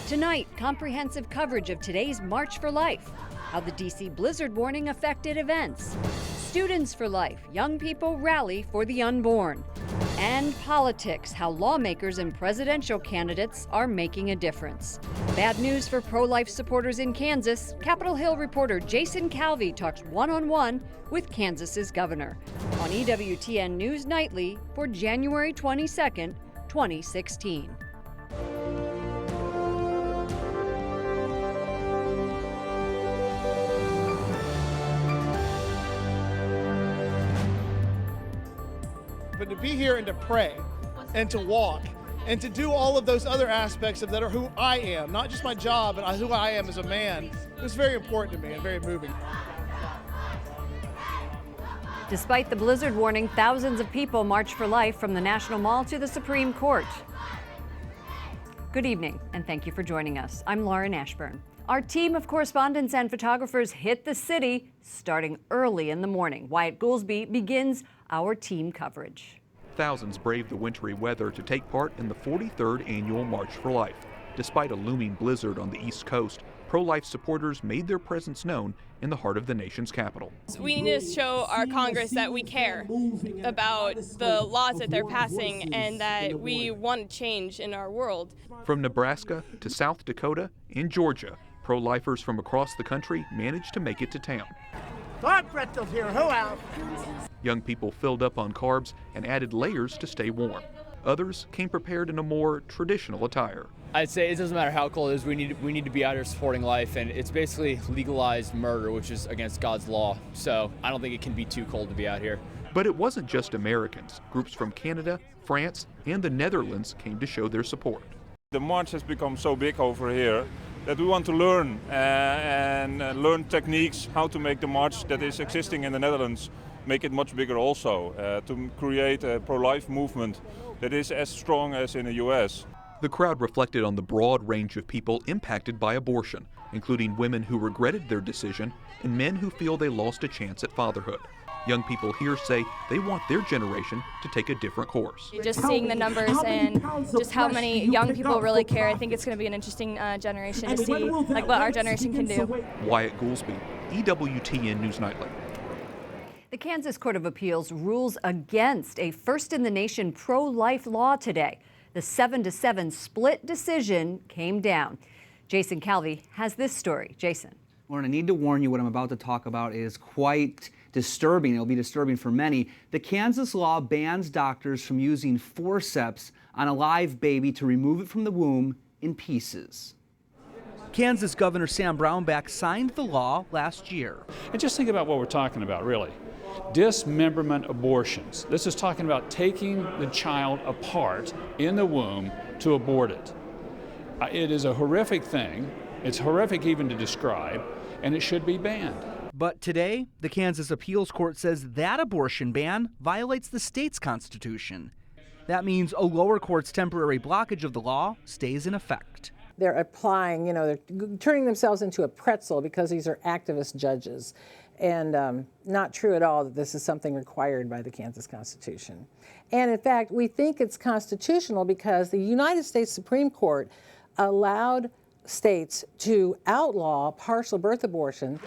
Tonight, comprehensive coverage of today's March for Life, how the DC blizzard warning affected events, Students for Life, young people rally for the unborn, and politics, how lawmakers and presidential candidates are making a difference. Bad news for pro-life supporters in Kansas. Capitol Hill reporter Jason Calvi talks one-on-one with Kansas's governor on EWTN News Nightly for January 22nd, 2016. But to be here and to pray and to walk and to do all of those other aspects of that are who I am, not just my job, but who I am as a man, it was very important to me and very moving. Despite the blizzard warning, thousands of people marched for life from the National Mall to the Supreme Court. Good evening, and thank you for joining us. I'm Lauren Ashburn. Our team of correspondents and photographers hit the city starting early in the morning. Wyatt Goolsby begins our team coverage. Thousands braved the wintry weather to take part in the 43rd annual March for Life. Despite a looming blizzard on the East Coast, pro-life supporters made their presence known in the heart of the nation's capital. We need to show our Congress that we care about the laws that they're passing and that we want change in our world. From Nebraska to South Dakota and Georgia, pro-lifers from across the country managed to make it to town. Bob Pretzel's here, who else? Young people filled up on carbs and added layers to stay warm. Others came prepared in a more traditional attire. I'd say it doesn't matter how cold it is, we need to be out here supporting life, and it's basically legalized murder, which is against God's law. So I don't think it can be too cold to be out here. But it wasn't just Americans. Groups from Canada, France, and the Netherlands came to show their support. The march has become so big over here that we want to learn and learn techniques how to make the march that is existing in the Netherlands make it much bigger also, to create a pro-life movement that is as strong as in the US. The crowd reflected on the broad range of people impacted by abortion, including women who regretted their decision and men who feel they lost a chance at fatherhood. Young people here say they want their generation to take a different course. Just seeing the numbers and just how many young people really care, I think it's going to be an interesting generation to see like what our generation can do. Wyatt Goolsby, EWTN News Nightly. The Kansas Court of Appeals rules against a first-in-the-nation pro-life law today. The 7-7 split decision came down. Jason Calvi has this story. Jason. Lauren, I need to warn you, what I'm about to talk about is quite disturbing. It'll be disturbing for many. The Kansas law bans doctors from using forceps on a live baby to remove it from the womb in pieces. Kansas Governor Sam Brownback signed the law last year. And just think about what we're talking about, really. Dismemberment abortions. This is talking about taking the child apart in the womb to abort it. It is a horrific thing. It's horrific even to describe, and it should be banned. But today, the Kansas Appeals Court says that abortion ban violates the state's constitution. That means a lower court's temporary blockage of the law stays in effect. They're applying, they're turning themselves into a pretzel because these are activist judges. And not true at all that this is something required by the Kansas Constitution. And in fact, we think it's constitutional because the United States Supreme Court allowed states to outlaw partial birth abortion.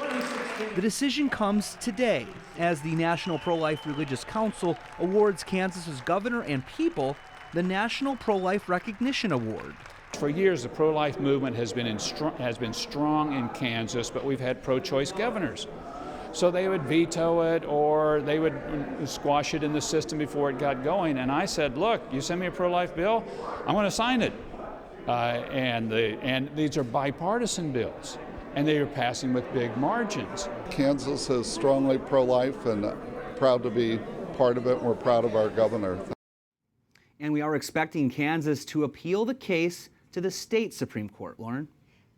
The decision comes today as the National Pro-Life Religious Council awards Kansas's governor and people the National Pro-Life Recognition Award. For years, the pro-life movement has been strong in Kansas, but we've had pro-choice governors. So they would veto it or they would squash it in the system before it got going. And I said, look, you send me a pro-life bill, I'm going to sign it. And these are bipartisan bills, and they are passing with big margins. Kansas is strongly pro-life and proud to be part of it. We're proud of our governor. And we are expecting Kansas to appeal the case to the state Supreme Court. Lauren?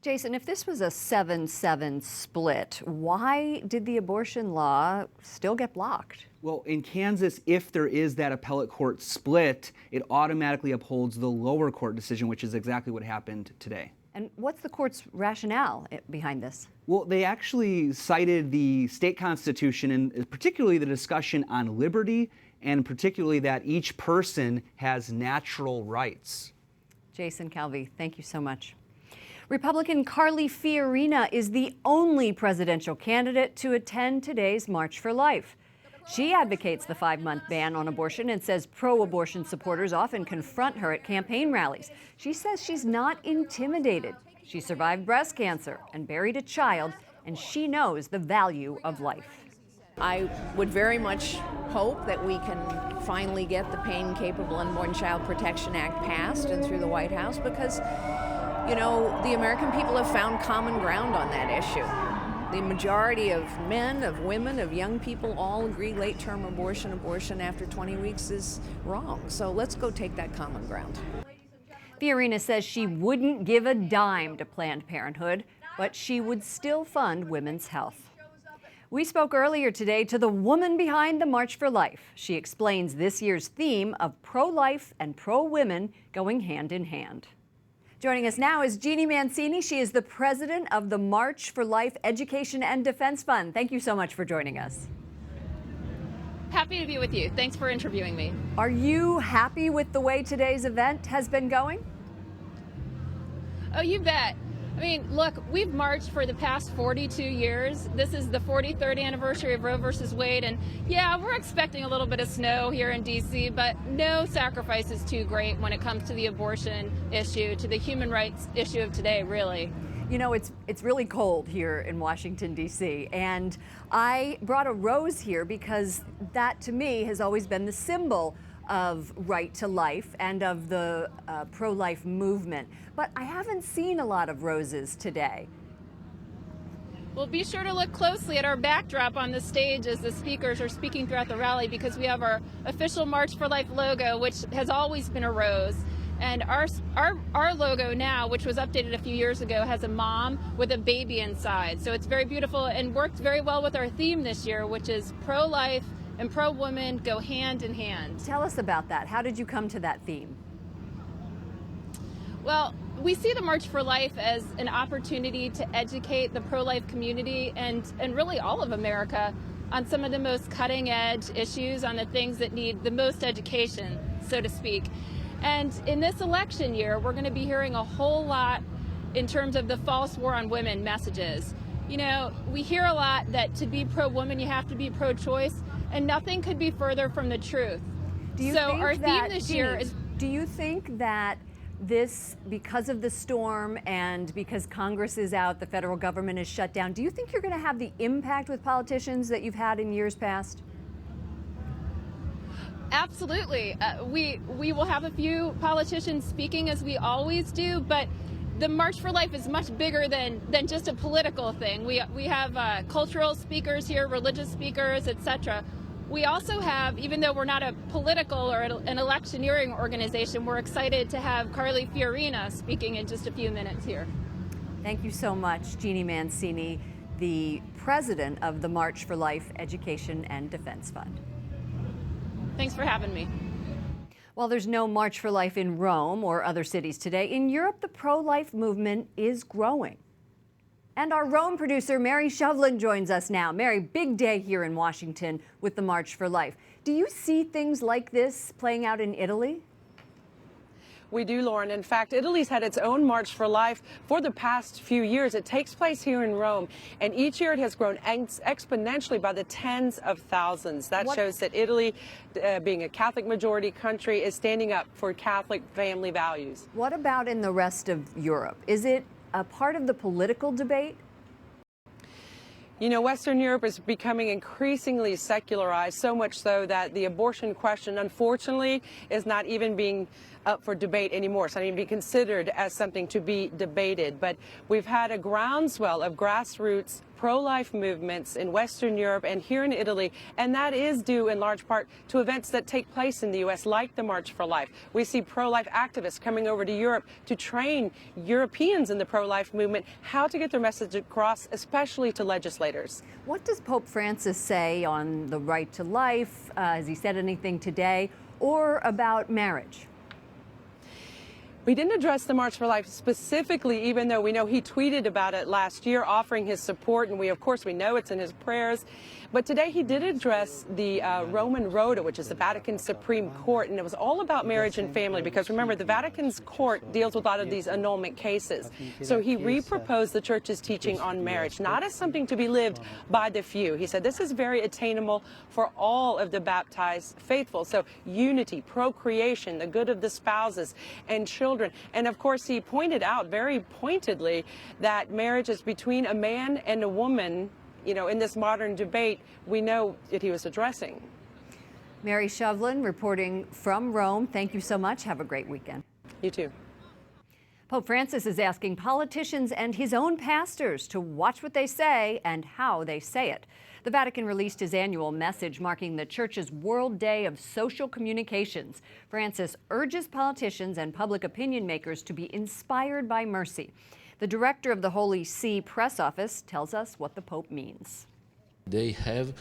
Jason, if this was a 7-7 split, why did the abortion law still get blocked? Well, in Kansas, if there is that appellate court split, it automatically upholds the lower court decision, which is exactly what happened today. And what's the court's rationale behind this? Well, they actually cited the state constitution and particularly the discussion on liberty and particularly that each person has natural rights. Jason Calvi, thank you so much. Republican Carly Fiorina is the only presidential candidate to attend today's March for Life. She advocates the 5-month ban on abortion and says pro-abortion supporters often confront her at campaign rallies. She says she's not intimidated. She survived breast cancer and buried a child, and she knows the value of life. I would very much hope that we can finally get the Pain-Capable Unborn Child Protection Act passed and through the White House because, you know, the American people have found common ground on that issue. The majority of men, of women, of young people all agree late-term abortion after 20 weeks is wrong. So let's go take that common ground. Fiorina says she wouldn't give a dime to Planned Parenthood, but she would still fund women's health. We spoke earlier today to the woman behind the March for Life. She explains this year's theme of pro-life and pro-women going hand in hand. Joining us now is Jeanne Mancini. She is the president of the March for Life Education and Defense Fund. Thank you so much for joining us. Happy to be with you. Thanks for interviewing me. Are you happy with the way today's event has been going? Oh, you bet. I mean, look, we've marched for the past 42 years. This is the 43rd anniversary of Roe versus Wade. And yeah, we're expecting a little bit of snow here in D.C., but no sacrifice is too great when it comes to the abortion issue, to the human rights issue of today, really. You know, it's really cold here in Washington, D.C., and I brought a rose here because that, to me, has always been the symbol of right to life and of the pro-life movement. But I haven't seen a lot of roses today. Well, be sure to look closely at our backdrop on the stage as the speakers are speaking throughout the rally, because we have our official March for Life logo, which has always been a rose. And our logo now, which was updated a few years ago, has a mom with a baby inside. So it's very beautiful and worked very well with our theme this year, which is pro-life and pro-woman go hand in hand. Tell us about that. How did you come to that theme? Well, we see the March for Life as an opportunity to educate the pro-life community and really all of America on some of the most cutting-edge issues, on the things that need the most education, so to speak. And in this election year, we're going to be hearing a whole lot in terms of the false war on women messages. You know, we hear a lot that to be pro-woman, you have to be pro-choice, and nothing could be further from the truth. Our theme this year is... Do you think that this, because of the storm and because Congress is out, the federal government is shut down, do you think you're going to have the impact with politicians that you've had in years past? Absolutely. We will have a few politicians speaking, as we always do, but the March for Life is much bigger than just a political thing. We have cultural speakers here, religious speakers, etc. We also have, even though we're not a political or an electioneering organization, we're excited to have Carly Fiorina speaking in just a few minutes here. Thank you so much, Jeanne Mancini, the president of the March for Life Education and Defense Fund. Thanks for having me. While there's no March for Life in Rome or other cities today, in Europe the pro-life movement is growing. And our Rome producer, Mary Shovlin, joins us now. Mary, big day here in Washington with the March for Life. Do you see things like this playing out in Italy? We do, Lauren. In fact, Italy's had its own March for Life for the past few years. It takes place here in Rome, and each year it has grown exponentially by the tens of thousands. That shows that Italy, being a Catholic majority country, is standing up for Catholic family values. What about in the rest of Europe? Is it a part of the political debate? You know, Western Europe is becoming increasingly secularized, so much so that the abortion question, unfortunately, is not even being up for debate anymore. It's not even being considered as something to be debated. But we've had a groundswell of grassroots pro-life movements in Western Europe and here in Italy, and that is due in large part to events that take place in the U.S., like the March for Life. We see pro-life activists coming over to Europe to train Europeans in the pro-life movement how to get their message across, especially to legislators. What does Pope Francis say on the right to life? Has he said anything today, or about marriage? He didn't address the March for Life specifically, even though we know he tweeted about it last year, offering his support, and of course we know it's in his prayers. But today he did address the Roman Rota, which is the Vatican Supreme Court, and it was all about marriage and family, because remember, the Vatican's court deals with a lot of these annulment cases. So he reproposed the church's teaching on marriage, not as something to be lived by the few. He said this is very attainable for all of the baptized faithful. So unity, procreation, the good of the spouses and children. And of course, he pointed out very pointedly that marriage is between a man and a woman. You know, in this modern debate, we know that he was addressing. Mary Shovlin reporting from Rome. Thank you so much. Have a great weekend. You too. Pope Francis is asking politicians and his own pastors to watch what they say and how they say it. The Vatican released his annual message marking the Church's World Day of Social Communications. Francis urges politicians and public opinion makers to be inspired by mercy. The director of the Holy See press office tells us what the Pope means. They have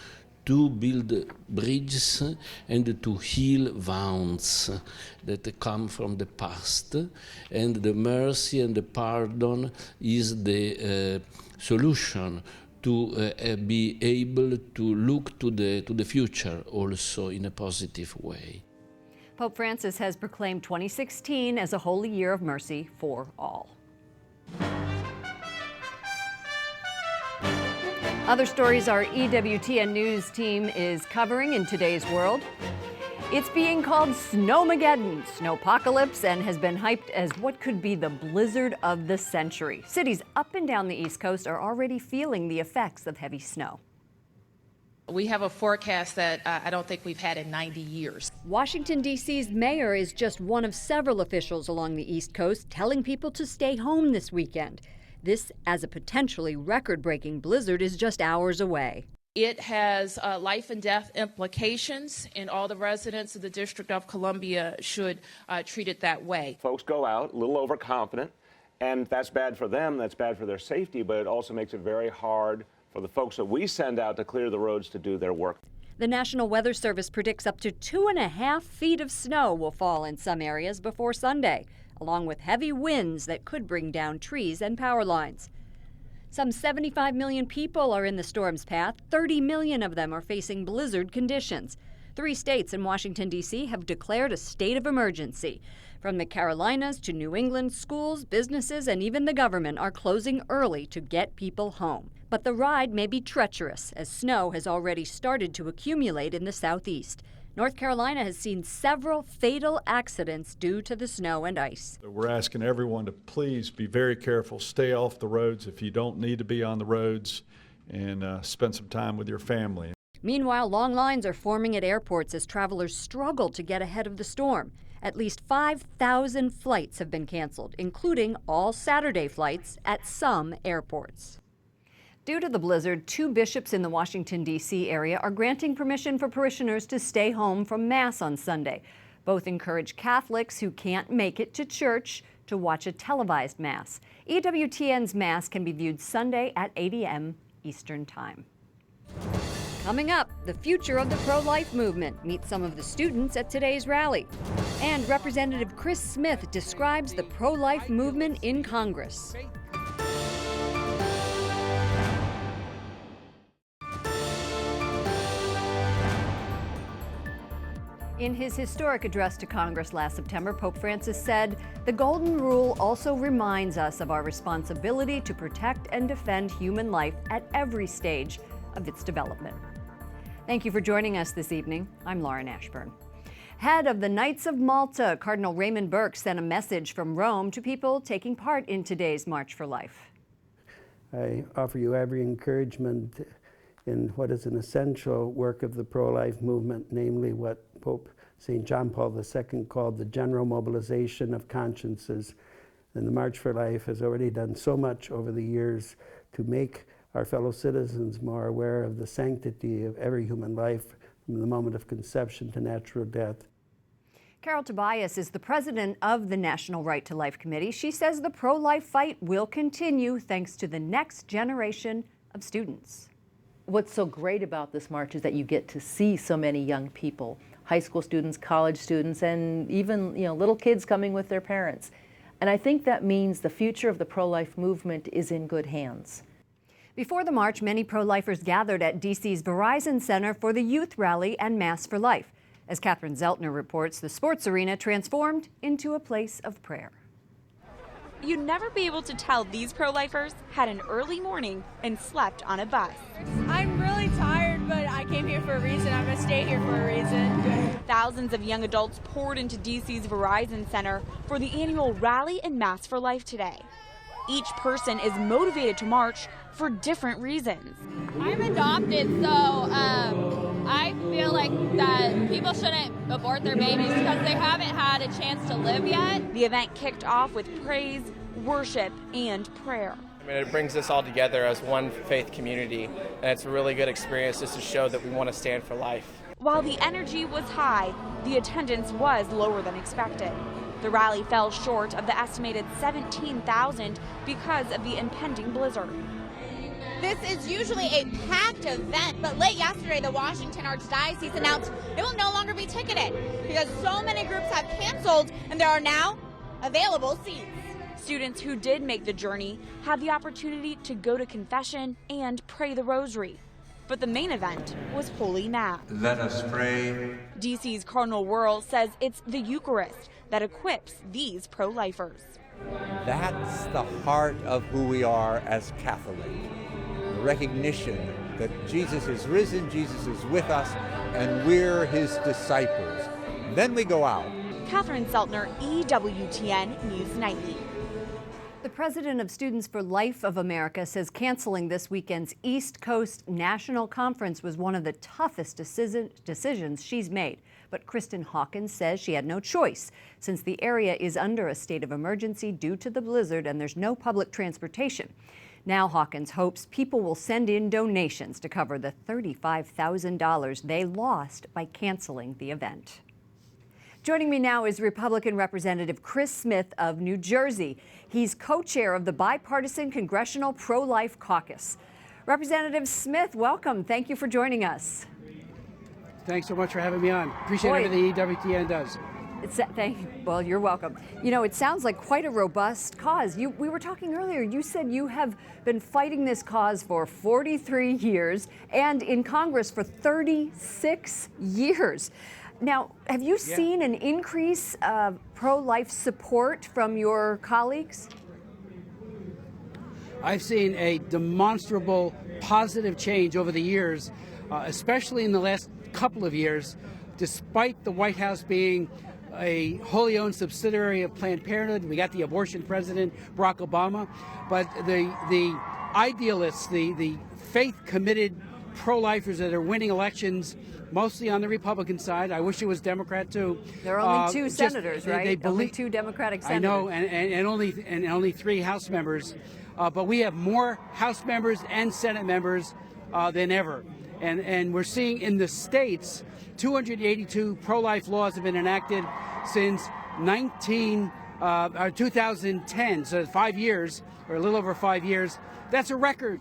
to build bridges and to heal wounds that come from the past, and the mercy and the pardon is the solution to be able to look to the future also in a positive way. Pope Francis has proclaimed 2016 as a holy year of mercy for all. Other stories our EWTN News team is covering in today's world. It's being called Snowmageddon, snowpocalypse, and has been hyped as what could be the blizzard of the century. Cities up and down the East Coast are already feeling the effects of heavy snow. We have a forecast that I don't think we've had in 90 years. Washington, D.C.'s mayor is just one of several officials along the East Coast telling people to stay home this weekend. This, as a potentially record-breaking blizzard, is just hours away. It has life and death implications, and all the residents of the District of Columbia should treat it that way. Folks go out a little overconfident, and that's bad for them, that's bad for their safety, but it also makes it very hard for the folks that we send out to clear the roads to do their work. The National Weather Service predicts up to 2.5 feet of snow will fall in some areas before Sunday, along with heavy winds that could bring down trees and power lines. Some 75 million people are in the storm's path. 30 million of them are facing blizzard conditions. 3 states and Washington, D.C. have declared a state of emergency. From the Carolinas to New England, schools, businesses, and even the government are closing early to get people home. But the ride may be treacherous, as snow has already started to accumulate in the southeast. North Carolina has seen several fatal accidents due to the snow and ice. We're asking everyone to please be very careful, stay off the roads if you don't need to be on the roads, and spend some time with your family. Meanwhile, long lines are forming at airports as travelers struggle to get ahead of the storm. At least 5,000 flights have been canceled, including all Saturday flights at some airports. Due to the blizzard, 2 bishops in the Washington, D.C. area are granting permission for parishioners to stay home from Mass on Sunday. Both encourage Catholics who can't make it to church to watch a televised Mass. EWTN's Mass can be viewed Sunday at 8 a.m. Eastern Time. Coming up, the future of the pro-life movement. Meet some of the students at today's rally. And Representative Chris Smith describes the pro-life movement in Congress. In his historic address to Congress last September, Pope Francis said, "The Golden Rule also reminds us of our responsibility to protect and defend human life at every stage of its development." Thank you for joining us this evening. I'm Lauren Ashburn. Head of the Knights of Malta, Cardinal Raymond Burke, sent a message from Rome to people taking part in today's March for Life. I offer you every encouragement in what is an essential work of the pro-life movement, namely what Pope St. John Paul II called the general mobilization of consciences. And the March for Life has already done so much over the years to make our fellow citizens more aware of the sanctity of every human life from the moment of conception to natural death. Carol Tobias is the president of the National Right to Life Committee. She says the pro-life fight will continue thanks to the next generation of students. What's so great about this march is that you get to see so many young people, high school students, college students, and even little kids coming with their parents. And I think that means the future of the pro-life movement is in good hands. Before the march, many pro-lifers gathered at D.C.'s Verizon Center for the youth rally and Mass for Life. As Catherine Szeltner reports, the sports arena transformed into a place of prayer. You'd never be able to tell these pro-lifers had an early morning and slept on a bus. I'm really tired, but I came here for a reason. I'm going to stay here for a reason. Thousands of young adults poured into D.C.'s Verizon Center for the annual Rally and Mass for Life today. Each person is motivated to march for different reasons. I'm adopted, so I feel like that people shouldn't abort their babies because they haven't had a chance to live yet. The event kicked off with praise, worship, and prayer. I mean, it brings us all together as one faith community, and it's a really good experience just to show that we want to stand for life. While the energy was high, the attendance was lower than expected. The rally fell short of the estimated 17,000 because of the impending blizzard. This is usually a packed event, but late yesterday, the Washington Archdiocese announced it will no longer be ticketed because so many groups have canceled and there are now available seats. Students who did make the journey had the opportunity to go to confession and pray the rosary. But the main event was Holy Mass. Let us pray. DC's Cardinal Wuerl says it's the Eucharist that equips these pro-lifers. That's the heart of who we are as Catholic. The recognition that Jesus is risen, Jesus is with us, and we're his disciples. Then we go out. Catherine Szeltner, EWTN News Nightly. The president of Students for Life of America says canceling this weekend's East Coast National Conference was one of the toughest decisions she's made. But Kristen Hawkins says she had no choice since the area is under a state of emergency due to the blizzard and there's no public transportation. Now Hawkins hopes people will send in donations to cover the $35,000 they lost by canceling the event. Joining me now is Republican Representative Chris Smith of New Jersey. He's co-chair of the bipartisan Congressional Pro-Life Caucus. Representative Smith, welcome. Thank you for joining us. Thanks so much for having me on. Appreciate everything EWTN does. Well, you're welcome. You know, it sounds like quite a robust cause. We were talking earlier, you said you have been fighting this cause for 43 years and in Congress for 36 years. Now, have you seen an increase of pro-life support from your colleagues? I've seen a demonstrable positive change over the years, especially in the last couple of years, despite the White House being a wholly owned subsidiary of Planned Parenthood. We got the abortion president, Barack Obama, but the idealists, the faith-committed pro-lifers that are winning elections, mostly on the Republican side. I wish it was Democrat too. There are only two senators, right? They believe, only two Democratic senators. I know, and only 3 House members. But we have more House members and Senate members than ever. And we're seeing in the states, 282 pro-life laws have been enacted since 2010, so 5 years, or a little over 5 years. That's a record.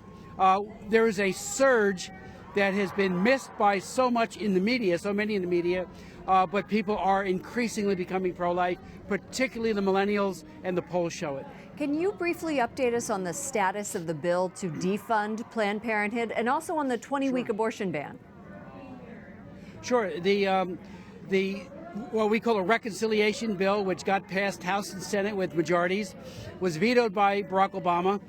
There is a surge that has been missed by so many in the media, but people are increasingly becoming pro-life, particularly the millennials, and the polls show it. Can you briefly update us on the status of the bill to defund Planned Parenthood and also on the 20-week abortion ban? Sure. What we call a reconciliation bill, which got passed House and Senate with majorities, was vetoed by Barack Obama.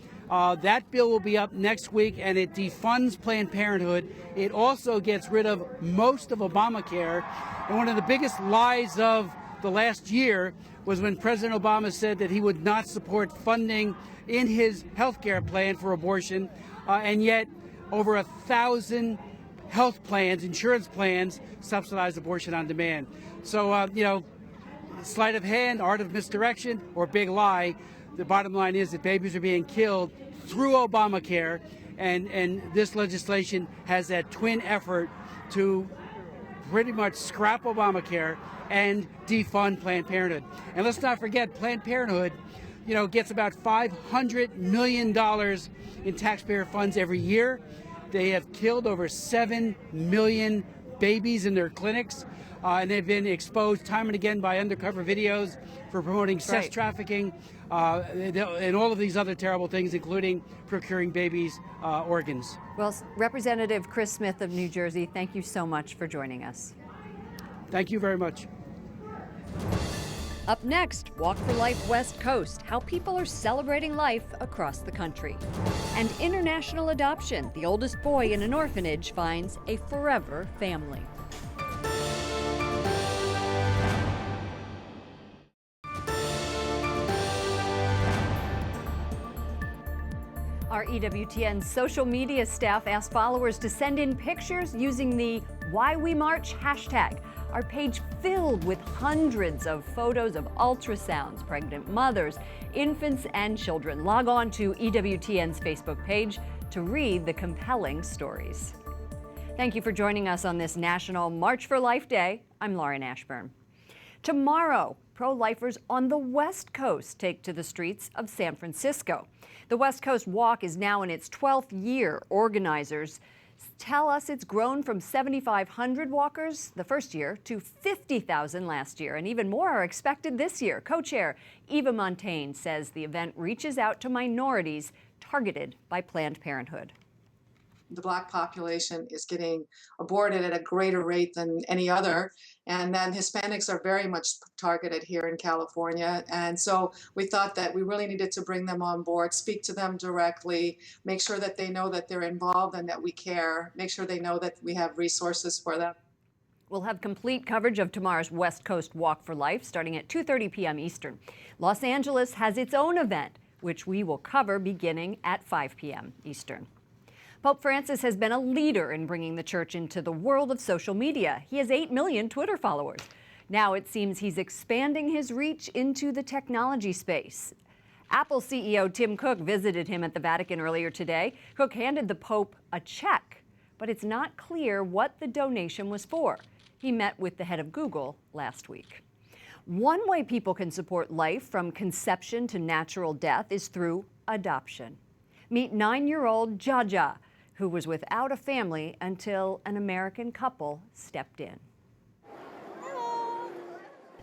That bill will be up next week, and it defunds Planned Parenthood. It also gets rid of most of Obamacare. And one of the biggest lies of the last year was when President Obama said that he would not support funding in his health care plan for abortion, and yet over 1,000 health plans, insurance plans, subsidize abortion on demand. So, sleight of hand, art of misdirection, or big lie. The bottom line is that babies are being killed through Obamacare, and this legislation has that twin effort to pretty much scrap Obamacare and defund Planned Parenthood. And let's not forget, Planned Parenthood, gets about $500 million in taxpayer funds every year. They have killed over 7 million babies in their clinics, and they've been exposed time and again by undercover videos for promoting sex trafficking and all of these other terrible things, including procuring babies' organs. Well, Representative Chris Smith of New Jersey, thank you so much for joining us. Thank you very much. Up next, Walk for Life West Coast, how people are celebrating life across the country. And international adoption, the oldest boy in an orphanage finds a forever family. Our EWTN social media staff asked followers to send in pictures using the Why We March hashtag. Our page filled with hundreds of photos of ultrasounds, pregnant mothers, infants, and children. Log on to EWTN's Facebook page to read the compelling stories. Thank you for joining us on this National March for Life Day. I'm Lauren Ashburn. Tomorrow, pro-lifers on the West Coast take to the streets of San Francisco. The West Coast Walk is now in its 12th year. Organizers tell us it's grown from 7,500 walkers the first year to 50,000 last year, and even more are expected this year. Co-chair Eva Montaigne says the event reaches out to minorities targeted by Planned Parenthood. The Black population is getting aborted at a greater rate than any other. And then Hispanics are very much targeted here in California. And so we thought that we really needed to bring them on board, speak to them directly, make sure that they know that they're involved and that we care, make sure they know that we have resources for them. We'll have complete coverage of tomorrow's West Coast Walk for Life starting at 2:30 p.m. Eastern. Los Angeles has its own event, which we will cover beginning at 5 p.m. Eastern. Pope Francis has been a leader in bringing the church into the world of social media. He has 8 million Twitter followers. Now it seems he's expanding his reach into the technology space. Apple CEO Tim Cook visited him at the Vatican earlier today. Cook handed the Pope a check, but it's not clear what the donation was for. He met with the head of Google last week. One way people can support life from conception to natural death is through adoption. Meet 9-year-old Jaja, who was without a family until an American couple stepped in.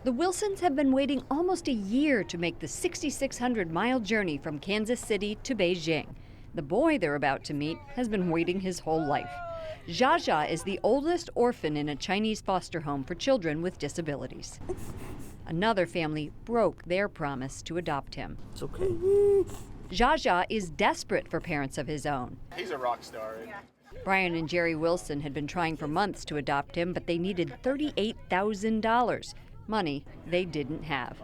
The Wilsons have been waiting almost a year to make the 6,600-mile journey from Kansas City to Beijing. The boy they're about to meet has been waiting his whole life. Jaja is the oldest orphan in a Chinese foster home for children with disabilities. Another family broke their promise to adopt him. It's okay. Jaja is desperate for parents of his own. He's a rock star. Brian and Jerry Wilson had been trying for months to adopt him, but they needed $38,000, money they didn't have.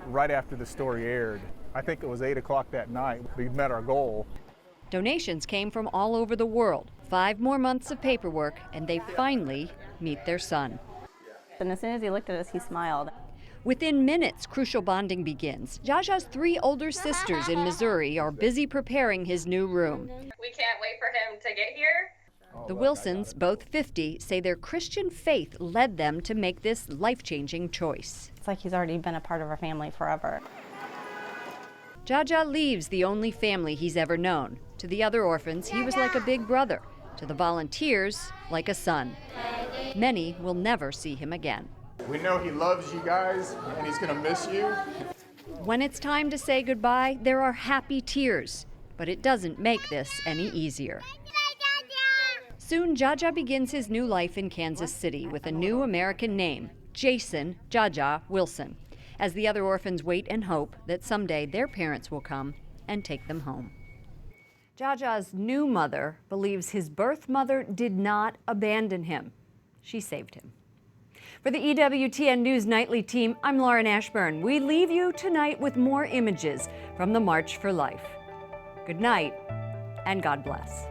Right after the story aired, I think it was 8 o'clock that night, we met our goal. Donations came from all over the world. 5 more months of paperwork, and they finally meet their son. And as soon as he looked at us, he smiled. Within minutes, crucial bonding begins. Jaja's 3 older sisters in Missouri are busy preparing his new room. We can't wait for him to get here. The Wilsons, both 50, say their Christian faith led them to make this life-changing choice. It's like he's already been a part of our family forever. Jaja leaves the only family he's ever known. To the other orphans, he was like a big brother. To the volunteers, like a son. Many will never see him again. We know he loves you guys, and he's going to miss you. When it's time to say goodbye, there are happy tears, but it doesn't make this any easier. Soon, Jaja begins his new life in Kansas City with a new American name, Jason Jaja Wilson, as the other orphans wait and hope that someday their parents will come and take them home. Jaja's new mother believes his birth mother did not abandon him. She saved him. For the EWTN News Nightly team, I'm Lauren Ashburn. We leave you tonight with more images from the March for Life. Good night, and God bless.